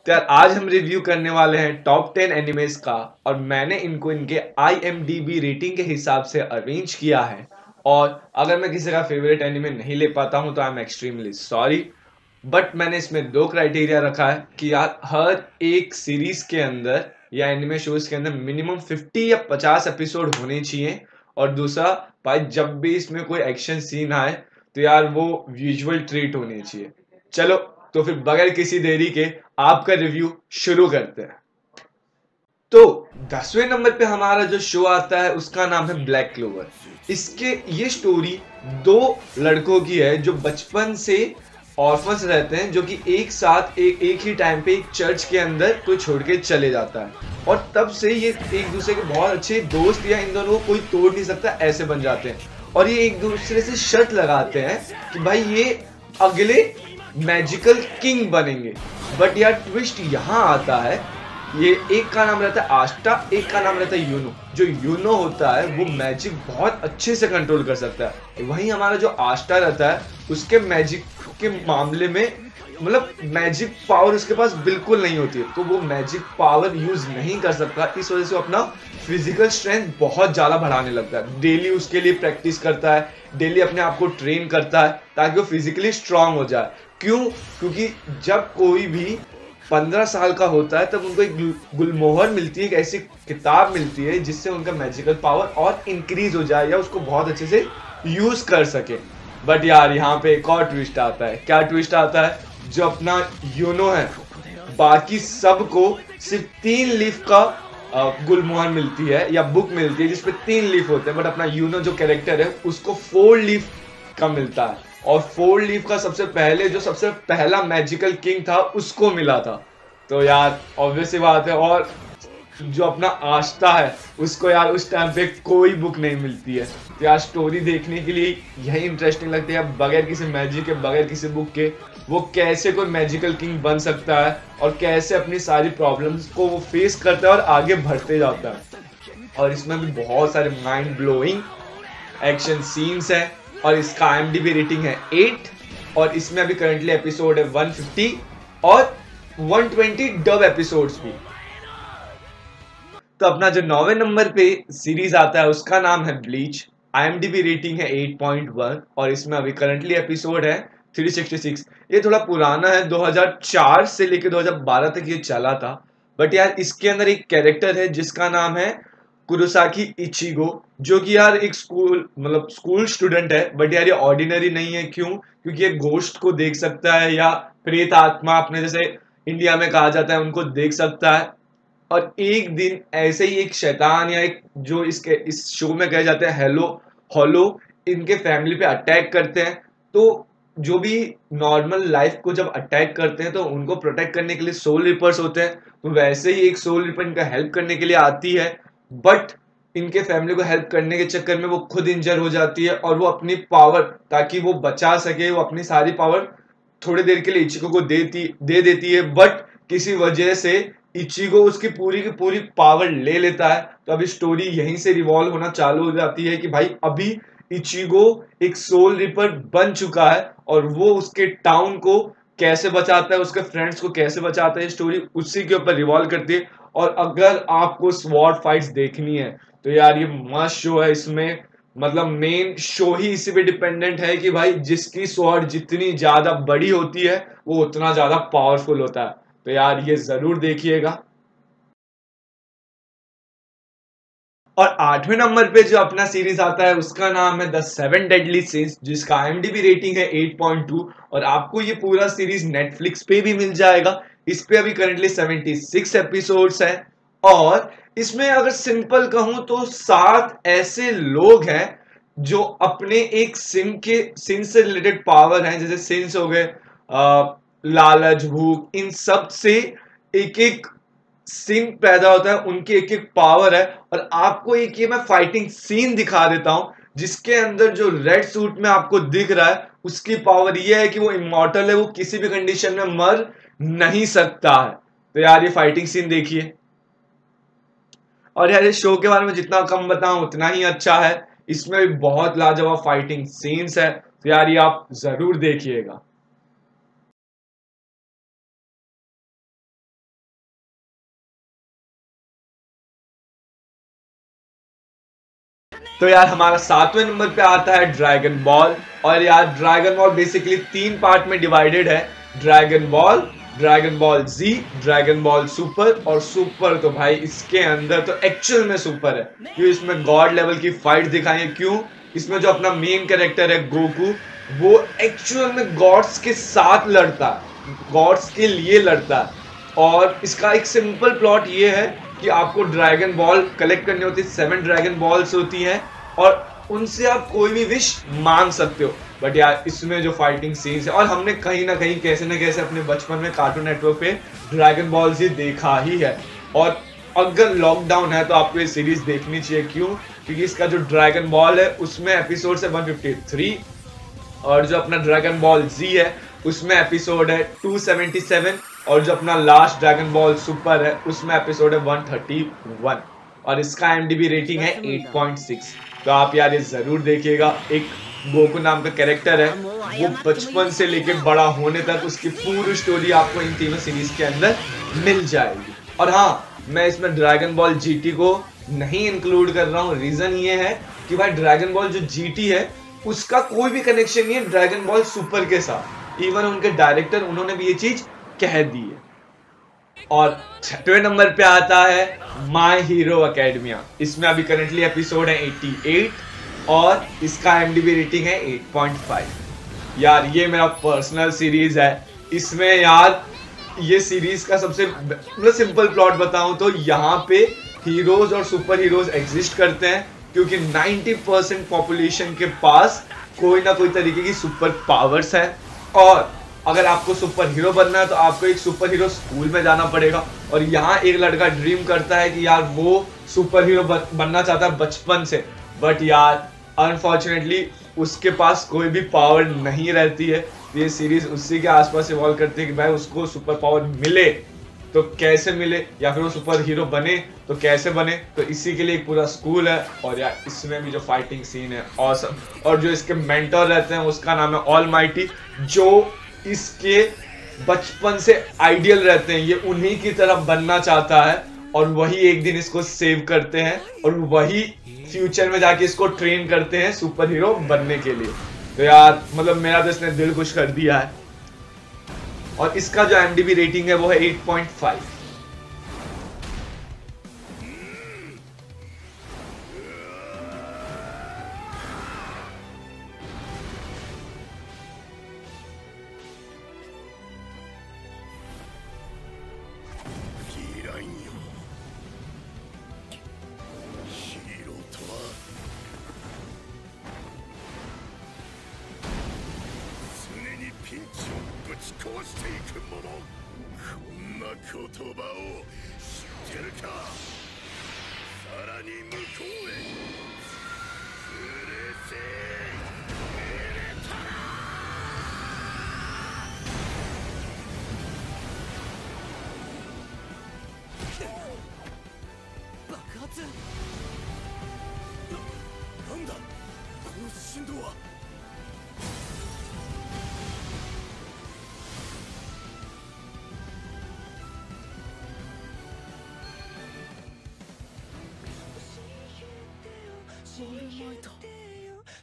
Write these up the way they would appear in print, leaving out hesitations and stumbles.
तो यार आज हम रिव्यू करने वाले हैं टॉप 10 एनिमेस का। और मैंने इनको इनके IMDb रेटिंग के हिसाब से अरेंज किया है। और अगर मैं किसी का फेवरेट एनिमे नहीं ले पाता हूं तो I am extremely sorry. But मैंने इसमें दो क्राइटेरिया रखा है कि यार हर एक सीरीज के अंदर या एनिमे शोज के अंदर मिनिमम 50 या 50 एपिसोड होने चाहिए। और दूसरा, भाई जब भी इसमें कोई एक्शन सीन आए तो यार वो विजुअल ट्रीट होनी चाहिए। चलो, तो फिर बगैर किसी देरी के आपका रिव्यू शुरू करते हैं। तो 10वें नंबर पे हमारा जो शो आता है उसका नाम है ब्लैक क्लोवर। इसके ये स्टोरी दो लड़कों की है जो बचपन से ऑर्फन्स रहते हैं, जो कि एक साथ एक ही टाइम पे एक चर्च के अंदर कोई छोड़ के चले जाता है। और तब से ये एक दूसरे के बहुत अच्छे दोस्त, या इन दोनों को कोई तोड़ नहीं सकता ऐसे बन जाते हैं। और ये एक दूसरे से शर्त लगाते हैं कि भाई ये अगले मैजिकल किंग बनेंगे। बट यार ट्विस्ट यहाँ आता है, ये एक का नाम रहता है आस्टा, एक का नाम रहता है यूनो। जो यूनो होता है वो मैजिक बहुत अच्छे से कंट्रोल कर सकता है, वहीं हमारा जो आस्टा रहता है उसके मैजिक के मामले में मतलब मैजिक पावर उसके पास बिल्कुल नहीं होती है, तो वो मैजिक पावर यूज नहीं कर सकता। इस वजह से वो अपना फिजिकल स्ट्रेंथ बहुत ज्यादा बढ़ाने लगता है। डेली उसके लिए प्रैक्टिस करता है, डेली अपने आप को ट्रेन करता है ताकि वो फिजिकली स्ट्रांग हो जाए। क्यों? क्योंकि जब कोई भी 15 साल का होता है तब उनको एक गुलमोहर मिलती है, एक ऐसी किताब मिलती है जिससे उनका मैजिकल पावर और इंक्रीज हो जाए या उसको बहुत अच्छे से यूज कर सके। बट यार यहाँ पे एक और ट्विस्ट आता है। क्या ट्विस्ट आता है? जो अपना यूनो है, बाकी सबको सिर्फ 3 लीफ का गुलमोहर मिलती है या बुक मिलती है जिसपे 3 लीफ होते हैं, बट अपना यूनो जो कैरेक्टर है उसको 4 लीफ का मिलता है। और 4 लीफ का सबसे पहले जो सबसे पहला मैजिकल किंग था उसको मिला था। तो यार ऑब्वियस सी बात है। और जो अपना आस्था है उसको यार उस टाइम पे कोई बुक नहीं मिलती है। तो यार स्टोरी देखने के लिए यही इंटरेस्टिंग लगती है, बगैर किसी मैजिक के, बगैर किसी बुक के वो कैसे कोई मैजिकल किंग बन सकता है और कैसे अपनी सारी प्रॉब्लम्स को वो फेस करता है और आगे बढ़ते जाता है। और इसमें भी बहुत सारे माइंड ब्लोइंग एक्शन सीन्स है। और इसका IMDb रेटिंग है 8। और इसमें अभी करंटली एपिसोड है 150 और 120 डब एपिसोड्स भी। तो अपना जो 9वें नंबर पे सीरीज आता है उसका नाम है ब्लीच। IMDb रेटिंग है 8.1 और इसमें अभी करंटली एपिसोड है 366। ये थोड़ा पुराना है, 2004 से लेकर 2012 तक ये चला था। बट यार इसके अंदर एक कैरेक्टर है जिसका नाम है कुरोसाकी इचिगो, जो कि यार एक स्कूल स्टूडेंट है। बट यार ये ऑर्डिनरी नहीं है। क्यों? क्योंकि ये घोस्ट को देख सकता है, या प्रेत आत्मा अपने जैसे इंडिया में कहा जाता है उनको देख सकता है। और एक दिन ऐसे ही एक शैतान या एक जो इसके इस शो में कहे जाते हैं हेलो हॉलो, इनके फैमिली पे अटैक करते हैं। तो जो भी नॉर्मल लाइफ को जब अटैक करते हैं तो उनको प्रोटेक्ट करने के लिए सोल रिपर्स होते हैं। तो वैसे ही एक सोल रिपर इनका हेल्प करने के लिए आती है। बट इनके फैमिली को हेल्प करने के चक्कर में वो खुद इंजर हो जाती है और वो अपनी पावर, ताकि वो बचा सके, वो अपनी सारी पावर थोड़ी देर के लिए इचिको को दे देती है। बट किसी वजह से इचिगो उसकी पूरी की पूरी पावर ले लेता है। तो अभी स्टोरी यहीं से रिवॉल्व होना चालू हो जाती है कि भाई अभी इचिगो एक सोल रिपर बन चुका है और वो उसके टाउन को कैसे बचाता है, उसके फ्रेंड्स को कैसे बचाता है, स्टोरी उसी के ऊपर रिवॉल्व करती है। और अगर आपको स्वॉर्ड फाइट्स देखनी है तो यार ये मस्त शो है। इसमें मतलब मेन शो ही इसी पे डिपेंडेंट है कि भाई जिसकी स्वॉर्ड जितनी ज्यादा बड़ी होती है वो उतना ज्यादा पावरफुल होता है। तो यार ये जरूर देखिएगा। और 8वें नंबर पे जो अपना सीरीज आता है उसका नाम है द 7 डेडली सिंस, जिसका IMDb रेटिंग है 8.2। और आपको ये पूरा सीरीज नेटफ्लिक्स पे भी मिल जाएगा। इस पे अभी करंटली 76 एपिसोड्स है। और इसमें अगर सिंपल कहूं तो 7 ऐसे लोग हैं जो अपने एक सिन से रिलेटेड पावर हैं, जैसे सिंस हो गए, लालच, भूख, इन सब से एक एक सीन पैदा होता है, उनकी एक एक पावर है। और आपको एक ये मैं फाइटिंग सीन दिखा देता हूं जिसके अंदर जो रेड सूट में आपको दिख रहा है उसकी पावर ये है कि वो इमॉर्टल है, वो किसी भी कंडीशन में मर नहीं सकता है। तो यार ये फाइटिंग सीन देखिए। और यार इस शो के बारे में जितना कम बताऊं उतना ही अच्छा है। इसमें भी बहुत लाजवाब फाइटिंग सीन्स है। तो यार ये आप जरूर देखिएगा। तो यार हमारा 7वें नंबर पे आता है ड्रैगन बॉल। और यार ड्रैगन बॉल बेसिकली 3 पार्ट में डिवाइडेड है, ड्रैगन बॉल जी, ड्रैगन बॉल सुपर और सुपर। तो भाई इसके अंदर तो एक्चुअल में सुपर है, क्यों इसमें गॉड लेवल की फाइट दिखाई है। क्यों इसमें जो अपना मेन कैरेक्टर है गोकू, वो एक्चुअल में गॉड्स के साथ लड़ता है, गॉड्स के लिए लड़ता है। और इसका एक सिंपल प्लॉट ये है कि आपको ड्रैगन बॉल कलेक्ट करनी होती है, 7 ड्रैगन बॉल्स होती हैं और उनसे आप कोई भी विश मांग सकते हो। बट यार इसमें जो फाइटिंग सीन्स है, और हमने कहीं ना कहीं कैसे ना कैसे अपने बचपन में कार्टून नेटवर्क पे ड्रैगन बॉल जी देखा ही है। और अगर लॉकडाउन है तो आपको ये सीरीज देखनी चाहिए। क्यों? क्योंकि इसका जो ड्रैगन बॉल है उसमें एपिसोड है 153 और जो अपना ड्रैगन बॉल जी है उसमें एपिसोड है 277 और जो अपना लास्ट ड्रैगन बॉल सुपर है उसमें एपिसोड है 131 और इसका IMDb रेटिंग है 8.6। तो आप यार ये जरूर देखिएगा। एक गोकू नाम का कैरेक्टर है, वो बचपन से लेके बड़ा होने तक उसकी पूरी स्टोरी आपको इन तीनों सीरीज के अंदर मिल जाएगी। और हाँ, मैं इसमें ड्रैगन बॉल GT को नहीं इंक्लूड कर रहा हूँ। रीजन ये है कि भाई ड्रैगन बॉल जो GT है उसका कोई भी कनेक्शन नहीं है ड्रैगन बॉल सुपर के साथ। इवन उनके डायरेक्टर उन्होंने भी ये चीज कह दी है। और 6वें नंबर पे आता है माय हीरो एकेडमिया। इसमें अभी करंटली एपिसोड है 88 और इसका IMDb रेटिंग है 8.5। यार ये मेरा पर्सनल सीरीज है। इसमें यार ये सीरीज का सबसे मतलब सिंपल प्लॉट बताऊं तो यहाँ पे हीरोज और सुपर हीरोज एग्जिस्ट करते हैं, क्योंकि 90% पॉपुलेशन के पास कोई ना कोई तरीके की सुपर पावर्स है। और अगर आपको सुपर हीरो बनना है तो आपको एक सुपर हीरो स्कूल में जाना पड़ेगा। और यहाँ एक लड़का ड्रीम करता है कि यार वो सुपर हीरो बनना चाहता है बचपन से, बट यार अनफॉर्चुनेटली उसके पास कोई भी पावर नहीं रहती है। ये सीरीज उसी के आसपास इवॉल्व करती है कि भाई उसको सुपर पावर मिले तो कैसे मिले, या फिर वो सुपर हीरो बने तो कैसे बने। तो इसी के लिए एक पूरा स्कूल है। और यार इसमें भी जो फाइटिंग सीन है ऑसम। और जो इसके मेंटर रहते हैं उसका नाम है ऑलमाइटी, जो इसके बचपन से आइडियल रहते हैं। ये उन्हीं की तरह बनना चाहता है और वही एक दिन इसको सेव करते हैं और वही फ्यूचर में जाके इसको ट्रेन करते हैं सुपर हीरो बनने के लिए। तो यार मतलब मेरा तो इसने दिल खुश कर दिया है। और इसका जो IMDb रेटिंग है वो है 8.5।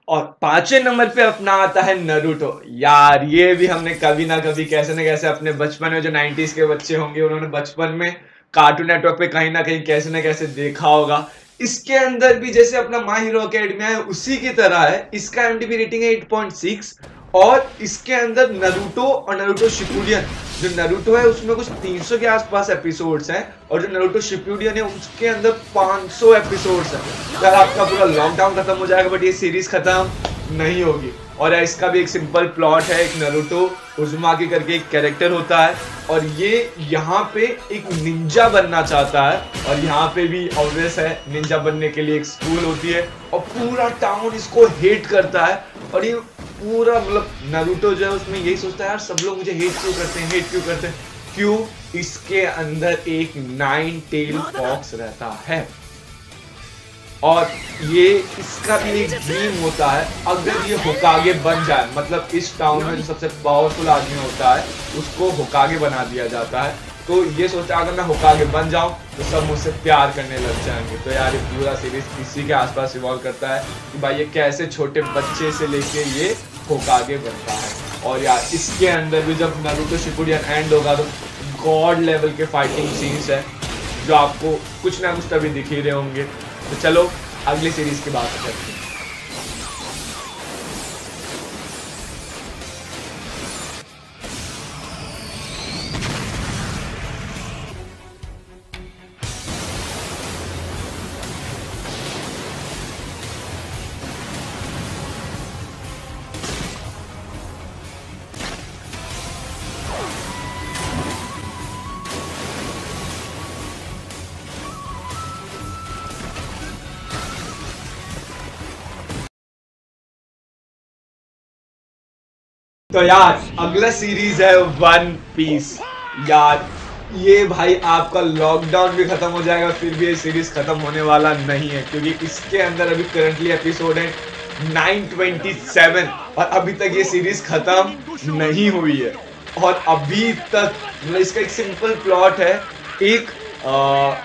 और 5वें नंबर पे अपना आता है नारुतो। यार ये भी हमने कभी ना कभी कैसे ना कैसे अपने बचपन में, जो 90s के बच्चे होंगे उन्होंने बचपन में कार्टून नेटवर्क पे कहीं ना कहीं कैसे ना कैसे देखा होगा। इसके अंदर भी जैसे अपना माय हीरो एकेडमिया है उसी की तरह है। इसका IMDb रेटिंग है 8.6 और इसके अंदर नारुतो और नारुतो शिपुडियन, जो नारुतो है उसमें कुछ 300 के आसपास एपिसोड्स हैं और जो नारुतो शिपुडियन है उसके अंदर 500 एपिसोड्स हैं। यार आपका पूरा लॉकडाउन खत्म हो जाएगा बट ये सीरीज खत्म नहीं होगी। और इसका भी एक सिंपल प्लॉट है। एक नारुतो उज़ुमाकी करके एक कैरेक्टर होता है और ये यहाँ पे एक निंजा बनना चाहता है और यहाँ पे भी ऑब्वियस है निंजा बनने के लिए एक स्कूल होती है और पूरा टाउन इसको हेट करता है। और ये पूरा मतलब नारुतो जो है उसमें यही सोचता है यार सब लोग मुझे हेट क्यों करते हैं। क्यों? इसके अंदर एक 9 टेल फॉक्स रहता है और ये इसका भी एक ड्रीम होता है अगर ये होकागे बन जाए, मतलब इस टाउन में जो सबसे पावरफुल आदमी होता है उसको होकागे बना दिया जाता है। तो ये सोचा अगर मैं होकागे बन जाऊं तो सब मुझसे प्यार करने लग जाएंगे। तो यार ये पूरा सीरीज इसी के आसपास इवॉल्व करता है कि भाई ये कैसे छोटे बच्चे से लेके ये होकागे बनता है। और यार इसके अंदर भी जब नारुतो शिपुडियन एंड होगा तो गॉड लेवल के फाइटिंग सीन्स है जो आपको कुछ ना कुछ तभी दिख ही रहे होंगे। तो चलो अगली सीरीज की बात करते हैं। तो यार अगला सीरीज है वन पीस। यार ये भाई आपका लॉकडाउन भी खत्म हो जाएगा फिर भी ये सीरीज खत्म होने वाला नहीं है, क्योंकि इसके अंदर अभी करंटली एपिसोड है 927 और अभी तक ये सीरीज खत्म नहीं हुई है। और अभी तक मतलब इसका एक सिंपल प्लॉट है, एक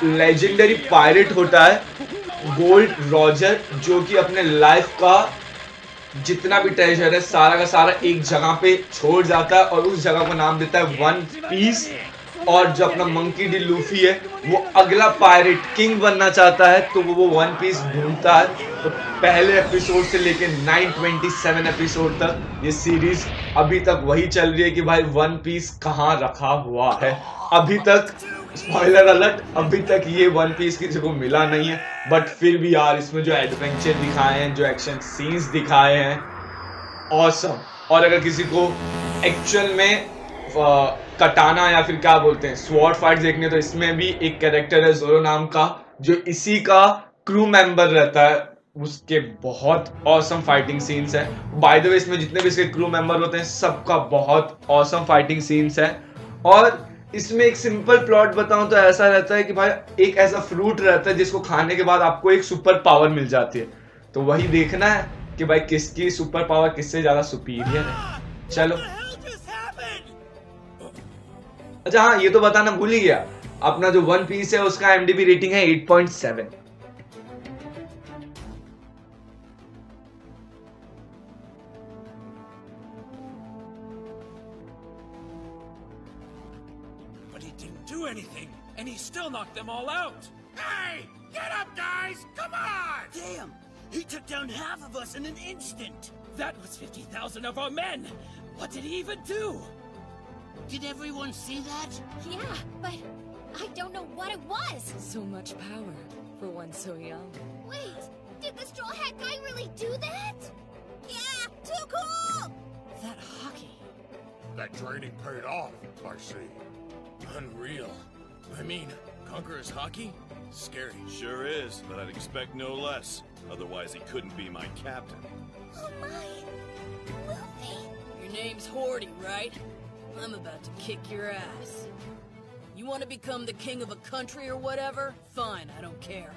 लेजेंडरी पायरेट होता है गोल्ड रॉजर जो कि अपने लाइफ का जितना भी ट्रेजर है सारा का सारा एक जगह पे छोड़ जाता है और उस जगह को नाम देता है वन पीस। और जो अपना मंकी डी लूफी है वो अगला पायरेट किंग बनना चाहता है तो वो वन पीस ढूंढता है। तो पहले एपिसोड से लेके 927 एपिसोड तक ये सीरीज अभी तक वही चल रही है कि भाई वन पीस कहाँ रखा हुआ है। अभी तक स्पॉइलर अलर्ट, अभी तक ये वन पीस किसी को मिला नहीं है, बट फिर भी यार इसमें जो एडवेंचर दिखाए हैं, जो एक्शन सीन्स दिखाए हैं, ऑसम। और अगर किसी को एक्चुअल में कटाना या फिर क्या बोलते हैं स्वॉर्ड फाइट देखने, तो इसमें भी एक कैरेक्टर है जोरो नाम का जो इसी का क्रू मेंबर रहता है, उसके बहुत ऑसम फाइटिंग सीन्स है। बाय द वे इसमें जितने भी इसके क्रू मेंबर होते हैं सबका बहुत ऑसम फाइटिंग सीन्स है। और इसमें एक सिंपल प्लॉट बताऊं तो ऐसा रहता है कि भाई एक ऐसा फ्रूट रहता है जिसको खाने के बाद आपको एक सुपर पावर मिल जाती है, तो वही देखना है कि भाई किसकी सुपर पावर किससे ज्यादा सुपीरियर है। चलो अच्छा हाँ ये तो बताना भूल ही गया, अपना जो वन पीस है उसका IMDb रेटिंग है 8.7। Do anything, and he still knocked them all out. Hey, get up, guys! Come on! Damn, he took down half of us in an instant. That was 50,000 of our men. What did he even do? Did everyone see that? Yeah, but I don't know what it was. So much power for one so young. Wait, did the Straw Hat guy really do that? Yeah, too cool! That hockey. That training paid off, I see. Unreal. I mean, Conqueror's hockey? Scary. Sure is, but I'd expect no less. Otherwise, he couldn't be my captain. Oh my, Luffy! Your name's Horty, right? I'm about to kick your ass. You want to become the king of a country or whatever? Fine, I don't care.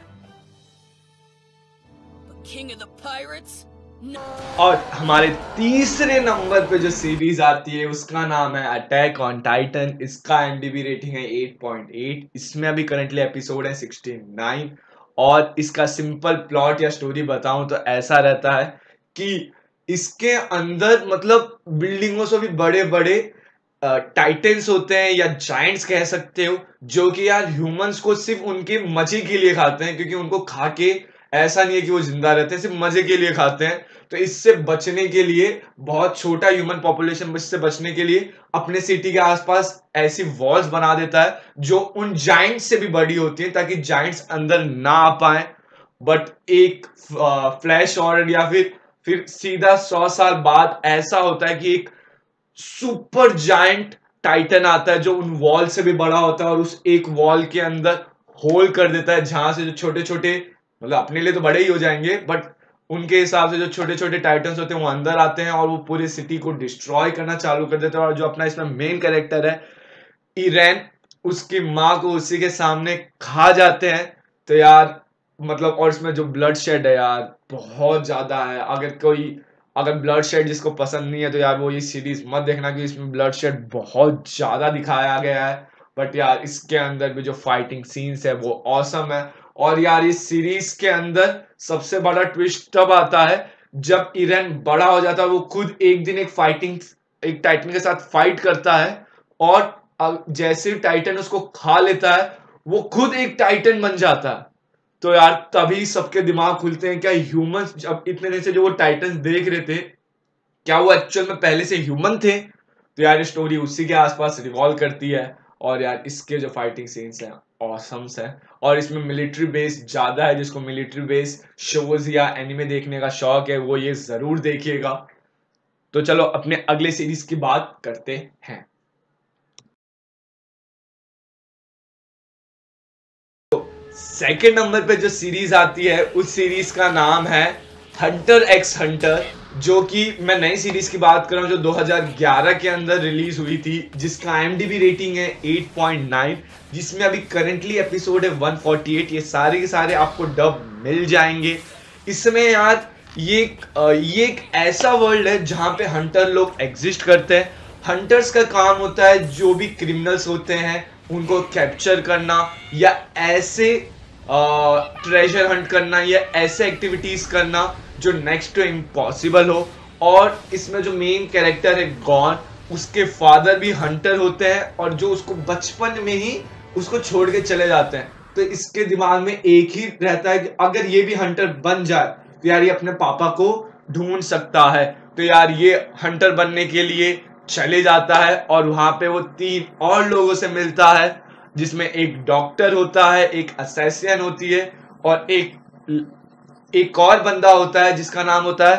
But king of the pirates? No. और हमारे तीसरे number पे जो series आती है उसका नाम है अटैक ऑन टाइटन। इसका IMDb रेटिंग है 8.8। इसमें अभी करंटली एपिसोड है 69। और इसका सिंपल प्लॉट या स्टोरी बताऊं तो ऐसा रहता है कि इसके अंदर मतलब बिल्डिंगों से भी बड़े बड़े टाइटन्स होते हैं या जायंट्स कह सकते हो, जो कि यार ह्यूमंस को सिर्फ उनके मजे के लिए खाते हैं, क्योंकि उनको खा के ऐसा नहीं है कि वो जिंदा रहते हैं, सिर्फ मजे के लिए खाते हैं। तो इससे बचने के लिए बहुत छोटा ह्यूमन पॉपुलेशन इससे बचने के लिए अपने सिटी के आसपास ऐसी वॉल्स बना देता है जो उन जायंट्स से भी बड़ी होती हैं ताकि जायंट्स अंदर ना आ पाए। बट एक फ्लैश ऑर्डर या फिर सीधा 100 साल बाद ऐसा होता है कि एक सुपर जायंट टाइटन आता है जो उन वॉल से भी बड़ा होता है और उस एक वॉल के अंदर होल कर देता है, जहां से जो छोटे छोटे मतलब अपने लिए तो बड़े ही हो जाएंगे बट उनके हिसाब से जो छोटे छोटे टाइटन्स होते हैं वो अंदर आते हैं और वो पूरी सिटी को डिस्ट्रॉय करना चालू कर देते हैं। और जो अपना इसमें मेन कैरेक्टर है इरेन, उसकी माँ को उसी के सामने खा जाते हैं। तो यार मतलब और इसमें जो ब्लड शेड है यार बहुत ज्यादा है। अगर ब्लड शेड जिसको पसंद नहीं है तो यार वो ये सीरीज मत देखना, क्योंकि इसमें ब्लड शेड बहुत ज्यादा दिखाया गया है बट यार इसके अंदर भी जो फाइटिंग सीन्स है वो ऑसम है। और यार इस सीरीज के अंदर सबसे बड़ा ट्विस्ट तब आता है जब इरेन बड़ा हो जाता है। वो खुद एक दिन एक टाइटन के साथ फाइट करता है और जैसे टाइटन उसको खा लेता है वो खुद एक टाइटन बन जाता है। तो यार तभी सबके दिमाग खुलते हैं, क्या ह्यूमंस जब इतने दिन से जो वो टाइटन देख रहे थे क्या वो एक्चुअल में पहले से ह्यूमन थे। तो यार स्टोरी उसी के आसपास रिवॉल्व करती है। और यार इसके जो फाइटिंग सीन्स हैं ऑसम्स है। और इसमें मिलिट्री बेस ज्यादा है। जिसको मिलिट्री बेस शोज या एनिमे देखने का शौक है वो ये जरूर देखिएगा। तो चलो अपने अगले सीरीज की बात करते हैं। सेकंड नंबर पे जो सीरीज आती है उस सीरीज का नाम है हंटर एक्स हंटर, जो कि मैं नई सीरीज की बात कर रहा हूं जो 2011 के अंदर रिलीज हुई थी, जिसका IMDb रेटिंग है 8.9, जिसमें अभी करंटली एपिसोड है 148। ये सारे के सारे आपको डब मिल जाएंगे। इसमें यार ये एक ऐसा वर्ल्ड है जहां पे हंटर लोग एग्जिस्ट करते हैं। हंटर्स का काम होता है जो भी क्रिमिनल्स होते हैं उनको कैप्चर करना या ऐसे ट्रेजर हंट करना या ऐसे एक्टिविटीज करना जो नेक्स्ट टू इम्पॉसिबल हो। और इसमें जो मेन कैरेक्टर है गॉन, उसके फादर भी हंटर होते हैं और जो उसको बचपन में ही उसको छोड़ के चले जाते हैं। तो इसके दिमाग में एक ही रहता है कि अगर ये भी हंटर बन जाए तो यार ये अपने पापा को ढूंढ सकता है। तो यार ये हंटर बनने के लिए चले जाता है और वहां पे वो 3 और लोगों से मिलता है, जिसमें एक डॉक्टर होता है, एक असैसिन होती है और एक और बंदा होता है जिसका नाम होता है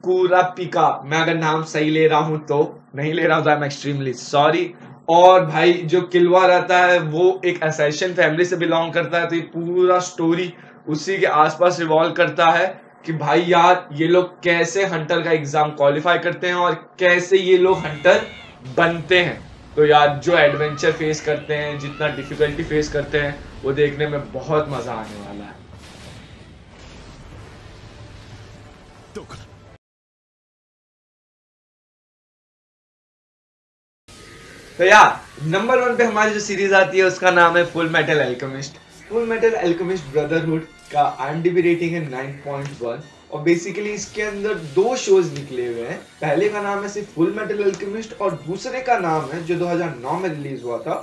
कुरापिका। मैं अगर नाम सही ले रहा हूं तो, नहीं ले रहा हूं तो आई एम एक्सट्रीमली सॉरी। और भाई जो किलवा रहता है वो एक असैसिन फैमिली से बिलोंग करता है। तो ये पूरा स्टोरी उसी के आसपास रिवॉल्व करता है कि भाई यार ये लोग कैसे हंटर का एग्जाम क्वालिफाई करते हैं और कैसे ये लोग हंटर बनते हैं। तो यार जो एडवेंचर फेस करते हैं, जितना डिफिकल्टी फेस करते हैं, वो देखने में बहुत मजा आने वाला है। तो यार नंबर 1 पे हमारी जो सीरीज आती है उसका नाम है full metal alchemist. Full metal alchemist brotherhood का IMDb रेटिंग है 9.1 और बेसिकली इसके अंदर 2 शोज निकले हुए हैं। पहले का नाम है सिर्फ फुल मेटल अल्केमिस्ट और दूसरे का नाम है जो 2009 में रिलीज हुआ था,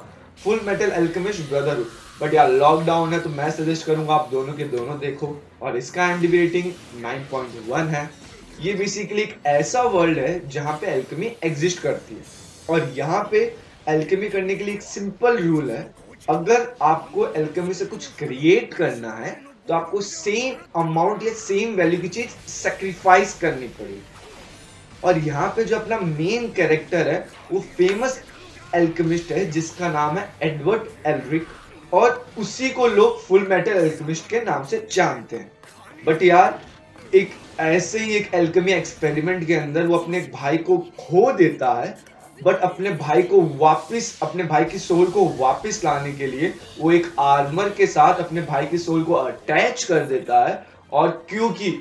full metal alchemist brotherhood. But यार लॉकडाउन है तो मैं सजेस्ट करूंगा आप दोनों के दोनों देखो। और इसका IMDb रेटिंग 9.1 है। ये बेसिकली एक ऐसा वर्ल्ड है जहाँ पे एल्केमी एग्जिस्ट करती है और यहाँ पे एल्केमी करने के लिए एक सिंपल रूल है, अगर आपको एल्केमी से कुछ क्रिएट करना है तो आपको सेम अमाउंट या सेम वैल्यू की चीज सेक्रीफाइस करनी पड़ेगी। और यहाँ पे जो अपना मेन कैरेक्टर है वो फेमस एल्केमिस्ट है जिसका नाम है एडवर्ड एल्रिक और उसी को लोग फुल मेटल एल्केमिस्ट के नाम से जानते हैं। बट यार एक ऐसे ही एक एल्केमी एक्सपेरिमेंट के अंदर वो अपने भाई को खो देता है, बट अपने भाई की सोल को वापस लाने के लिए वो एक आर्मर के साथ अपने भाई की सोल को अटैच कर देता है। और क्योंकि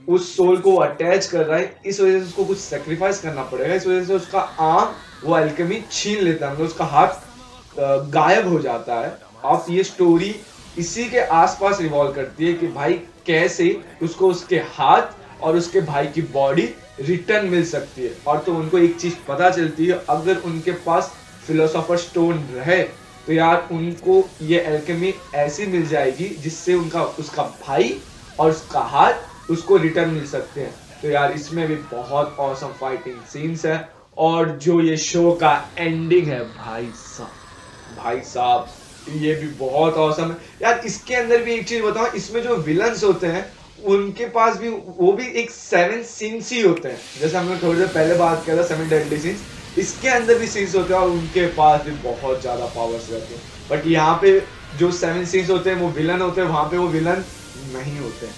उस सोल को अटैच कर रहा है इस वजह से उसको कुछ सेक्रीफाइस करना पड़ेगा। इस वजह से उसका आर्म वो एल्केमी छीन लेता है, मतलब उसका हाथ गायब हो जाता है। अब ये स्टोरी इसी के आसपास रिवॉल्व करती है कि भाई कैसे उसको उसके हाथ और उसके भाई की बॉडी रिटर्न मिल सकती है। और तो उनको एक चीज पता चलती है, अगर उनके पास फिलोसोफर स्टोन रहे तो यार उनको ये एल्केमी ऐसी मिल जाएगी जिससे उसका भाई और उसका हाथ उसको रिटर्न मिल सकते हैं। तो यार इसमें भी बहुत ऑसम फाइटिंग सीन्स है और जो ये शो का एंडिंग है भाई साहब ये भी बहुत ऑसम है यार। इसके अंदर भी एक चीज बताऊं, इसमें जो विलन्स होते हैं उनके पास भी वो भी एक 7 सीन्स ही होते हैं। जैसे हमने थोड़ी देर पहले बात किया था 7 डेडली सीन्स, इसके अंदर भी सीन्स होते हैं और उनके पास भी बहुत ज्यादा पावर्स रहते हैं। बट यहाँ पे जो 7 सीन्स होते हैं वो विलन होते हैं, वहां पे वो विलन नहीं होते हैं।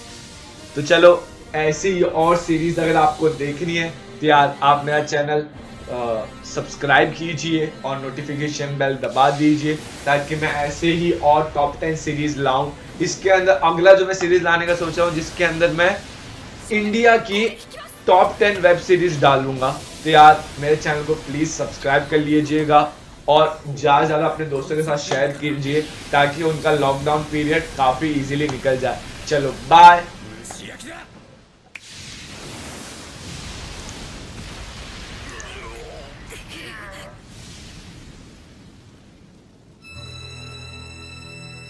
तो चलो ऐसी और सीरीज अगर आपको देखनी है तो यार आप मेरा चैनल सब्सक्राइब कीजिए और नोटिफिकेशन बेल दबा दीजिए ताकि मैं ऐसे ही और टॉप 10 सीरीज लाऊं। इसके अंदर अगला जो मैं सीरीज लाने का सोच रहा हूँ जिसके अंदर मैं इंडिया की टॉप 10 वेब सीरीज डालूंगा। तो यार मेरे चैनल को प्लीज सब्सक्राइब कर लीजिएगा और ज़्यादा अपने दोस्तों के साथ शेयर कीजिए ताकि उनका लॉकडाउन पीरियड काफ़ी इजीली निकल जाए। चलो बाय।